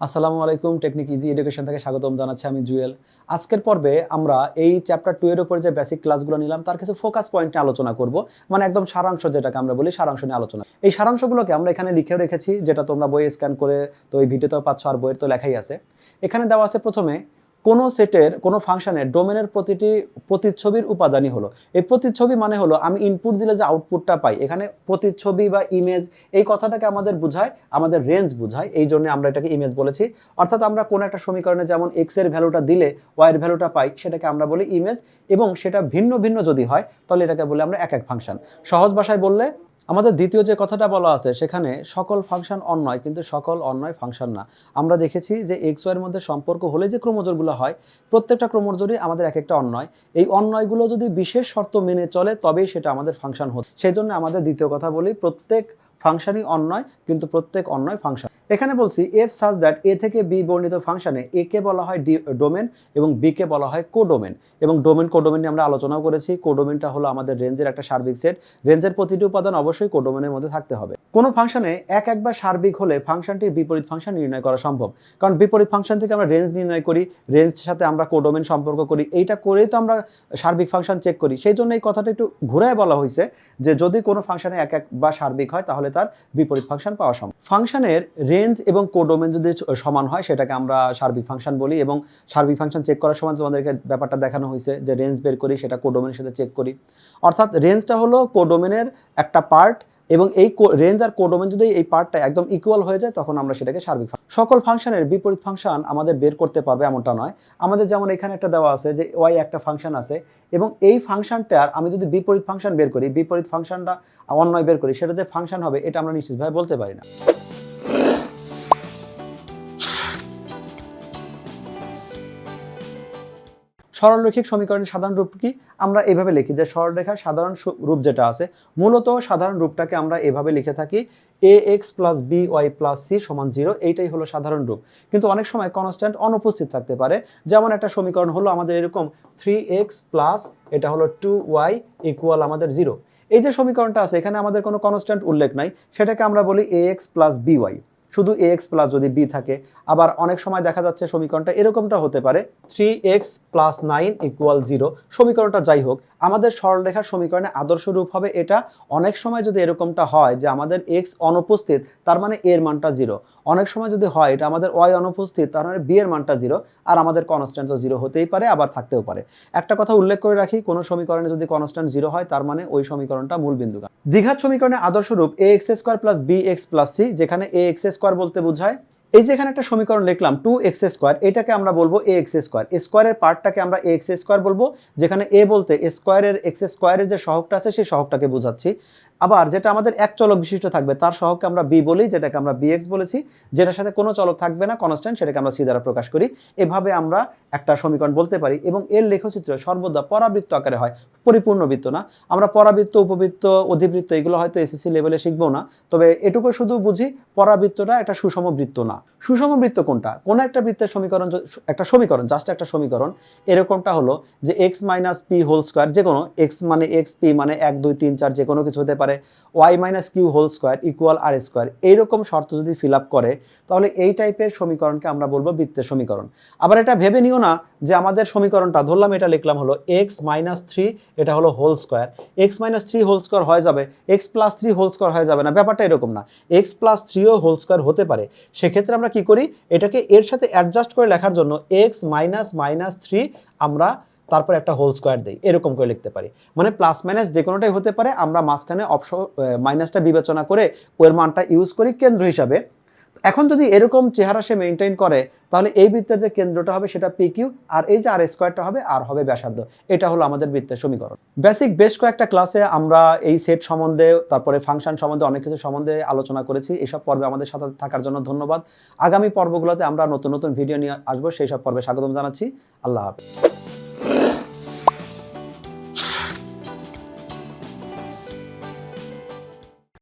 আসসালামু আলাইকুম, technique easy education থেকে স্বাগতম জানাচ্ছি আমি জুয়েল। আজকের পর্বে আমরা এই চ্যাপ্টার 2 এর উপরে যে বেসিক ক্লাসগুলো নিলাম তার কিছু ফোকাস পয়েন্ট নিয়ে আলোচনা করব। মানে একদম সারাংশ যেটাকে আমরা বলি সারাংশ নিয়ে আলোচনা। এই সারাংশগুলোকে আমরা এখানে লিখেও রেখেছি, যেটা তোমরা বইয়ে স্ক্যান করে তো এই ভিডিওতেও পাচ্ছ আর বইয়ের তো লেখাই আছে। এখানে দেওয়া আছে প্রথমে কোনো সেটের কোনো ফাংশনের ডোমেনের প্রতিটি প্রতিচ্ছবির উপাদানই হলো। এই প্রতিচ্ছবি মানে হলো আমি ইনপুট দিলে যে আউটপুটটা পাই, এখানে প্রতিচ্ছবি বা ইমেজ এই কথাটাকে আমাদের বোঝায়, আমাদের রেঞ্জ বোঝায়, এই জন্য আমরা এটাকে ইমেজ বলেছি। অর্থাৎ আমরা কোনো একটা সমীকরণে যেমন এক্স এর ভ্যালুটা দিলে ওয়াই এর ভ্যালুটা পাই, সেটাকে আমরা বলি ইমেজ। এবং সেটা ভিন্ন ভিন্ন যদি হয় তাহলে এটাকে বলে আমরা এক এক ফাংশন। সহজ ভাষায় বললে আমাদের দ্বিতীয় যে কথাটা বলা আছে সেখানে সকল ফাংশন অন্যয়, কিন্তু সকল অন্যয় ফাংশন না। আমরা দেখেছি যে এক্স ওয়াই এর মধ্যে সম্পর্ক হলে যে ক্রোমোজোরগুলো হয়, প্রত্যেকটা ক্রোমোজোরই আমাদের এক একটা অন্যয়। এই অন্যয়গুলো যদি বিশেষ শর্ত মেনে চলে তবেই সেটা আমাদের ফাংশন হচ্ছে। সেই জন্য আমাদের দ্বিতীয় কথা বলি প্রত্যেক ফাংশনই অন্যয়, কিন্তু প্রত্যেক অন্যয় ফাংশন। এখানে বলছি এফ সাজ দ্যাট এ থেকে বি বর্ণিত ফাংশনে এ কে বলা হয় ডোমেন এবং বি কে বলা হয় কোডোমেন। এবং ডোমেন কোডোমেন নিয়ে আমরা আলোচনাও করেছি। কোডোমেনটা হলো আমাদের রেঞ্জের একটা সার্বিক সেট। রেঞ্জের প্রতিটি উপাদান অবশ্যই কোডোমেনের মধ্যে থাকতে হবে। কোনো ফাংশনে একবার সার্বিক হলে ফাংশনটির বিপরীত ফাংশন নির্ণয় করা সম্ভব, কারণ বিপরীত ফাংশন থেকে আমরা রেঞ্জ নির্ণয় করি, রেঞ্জের সাথে আমরা কোডোমেন সম্পর্ক করি, এইটা করেই তো আমরা সার্বিক ফাংশন চেক করি। সেই জন্য এই কথাটা একটু ঘুরায় বলা হয়েছে যে যদি কোনো ফাংশনে একবার সার্বিক হয় তাহলে তার বিপরীত ফাংশন পাওয়া সম্ভব। ফাংশনের রেঞ্জ এবং কোডোমেন যদি সমান হয় সেটাকে আমরা সার্বিক ফাংশন বলি। এবং সার্বিক ফাংশন চেক করার সময় তোমাদেরকে ব্যাপারটা দেখানো হয়েছে যে রেঞ্জ বের করি, সেটা কোডোমেনের সাথে চেক করি। অর্থাৎ রেঞ্জটা হলো কোডোমেনের একটা পার্ট, এবং এই রেঞ্জ আর কোডোমেন যদি এই পার্টটা একদম ইকুয়াল হয়ে যায় তখন আমরা সেটাকে সার্বিক। সকল ফাংশনের বিপরীত ফাংশন আমাদের বের করতে পারবে এমনটা নয়। আমাদের যেমন এখানে একটা দেওয়া আছে যে ওয়াই একটা ফাংশন আছে, এবং এই ফাংশনটার আমি যদি বিপরীত ফাংশন বের করি, বিপরীত ফাংশনটা অন্যয় বের করি, সেটা যে ফাংশন হবে এটা আমরা নিশ্চিতভাবে বলতে পারি না। সরলরৈখিক সমীকরণের সাধারণ রূপ কি? আমরা এভাবে লিখি যে সরলরেখার সাধারণ রূপ যেটা আছে, মূলত সাধারণ রূপটাকে আমরা এভাবে লিখে থাকি A X plus B Y plus C সমান 0। এইটাই হলো সাধারণ রূপ। কিন্তু অনেক সময় কনস্ট্যান্ট অনুপস্থিত থাকতে পারে। যেমন একটা সমীকরণ হলো আমাদের এরকম 3x প্লাস এটা হলো 2y ইকুয়াল আমাদের 0। এই যে সমীকরণটা আছে এখানে আমাদের কোনো কনস্ট্যান্ট উল্লেখ নাই, সেটাকে আমরা বলি ax প্লাস by। শুধু ax প্লাস যদি b থাকে। আবার অনেক সময় দেখা যাচ্ছে সমীকরণটা এরকমটা হতে পারে 3x প্লাস 9 ইকুয়াল 0। সমীকরণটা যাই হোক, আমাদের সরলরেখার সমীকরণে আদর্শ রূপ হবে এটা। অনেক সময় যদি এরকমটা হয় যে আমাদের x অনুপস্থিত তার মানে এর মানটা 0, অনেক সময় যদি হয় এটা আমাদের y অনুপস্থিত তার মানে b এর মানটা 0, আর আমাদের কনস্ট্যান্ট তো 0 হতেই পারে আবার থাকতেও পারে। একটা কথা উল্লেখ করে রাখি, কোনো সমীকরণে যদি কনস্ট্যান্ট 0 হয় তার মানে ওই সমীকরণটা মূল বিন্দু। দ্বিঘাত সমীকরণে আদর্শ রূপ ax square plus bx plus c, যেখানে ax স্কয়ার বলতে বোঝায় এই যে এখানে একটা সমীকরণ লিখলাম 2x স্কয়ার, এটাকে আমরা বলবো ax স্কয়ার। স্কয়ারের পার্টটাকে আমরা ax স্কয়ার বলবো, যেখানে a বলতে স্কয়ারের x স্কয়ারের যে সহগটা আছে সেই সহগটাকে বোঝাচ্ছি। আবার যেটা আমাদের এক চলক বিশিষ্ট থাকবে তার সহগকে আমরা b বলি, যেটাকে আমরা bx বলেছি। যেটার সাথে কোনো চলক থাকবে না কনস্ট্যান্ট, সেটাকে আমরা c দ্বারা প্রকাশ করি। এভাবে আমরা একটা সমীকরণ বলতে পারি। এবং এর লেখচিত্র সর্বদা পরাবৃত্ত আকারে হয়, পরিপূর্ণ বৃত্ত না। আমরা পরাবৃত্ত, উপবৃত্ত, অধিবৃত্ত এগুলো হয়তো এসএসসি লেভেলে শিখবো না, তবে এটুকু শুধু বুঝি পরাবৃত্তটা একটা সুষম বৃত্ত না। সুষম বৃত্ত কোনটা? কোন একটা বৃত্তের সমীকরণ, একটা সমীকরণ জাস্ট একটা সমীকরণ এরকমটা হলো যে x minus P whole square, যে কোনো x মানে x, p মানে 1 2 3 4 যে কোনো কিছু হতে পারে, y minus Q whole square equal R square, এইরকম শর্ত যদি ফিল আপ করে তাহলে এই টাইপের সমীকরণকে আমরা বলবো বৃত্তের সমীকরণ। আবার এটা ভেবে নিও না যে আমাদের সমীকরণটা ধরলাম, এটা লিখলাম হলো x মাইনাস 3 এটা হলো whole square, x minus 3 whole square হয়ে যাবে, x প্লাস 3 হোল স্কোয়ার হয়ে যাবে না। ব্যাপারটা এরকম না, x প্লাস 3ও হোল স্কোয়ার হতে পারে। সেক্ষেত্রে আমরা কি করি, এটাকে এর সাথে অ্যাডজাস্ট করে লেখার জন্য x মাইনাস মাইনাস 3 আমরা তারপর একটা হোল স্কোয়ার দেই, এরকম করে লিখতে পারি। মানে প্লাস মাইনাস যে কোনোটাই হতে পারে, আমরা মাঝখানে অপশন মাইনাসটা বিবেচনা করে ওর মানটা ইউজ করি কেন্দ্র হিসাবে। এখন যদি এরকম চেহারা সে মেনটেন করে তাহলে এই বৃত্তের যে কেন্দ্রটা হবে সেটা পি কিউ, আর এই যে আর স্কোয়ারটা হবে আর হবে ব্যাসার্ধ। এটা হলো আমাদের বৃত্তের সমীকরণ। বেসিক বেশ কয়েকটা ক্লাসে আমরা এই সেট সম্বন্ধে, তারপরে ফাংশন সম্বন্ধে অনেক কিছু সম্বন্ধে আলোচনা করেছি। এইসব পর্বে আমাদের সাথে থাকার জন্য ধন্যবাদ। আগামী পর্বগুলোতে আমরা নতুন নতুন ভিডিও নিয়ে আসবো, সেই সব পর্বে স্বাগতম জানাচ্ছি। আল্লাহ হাফেজ।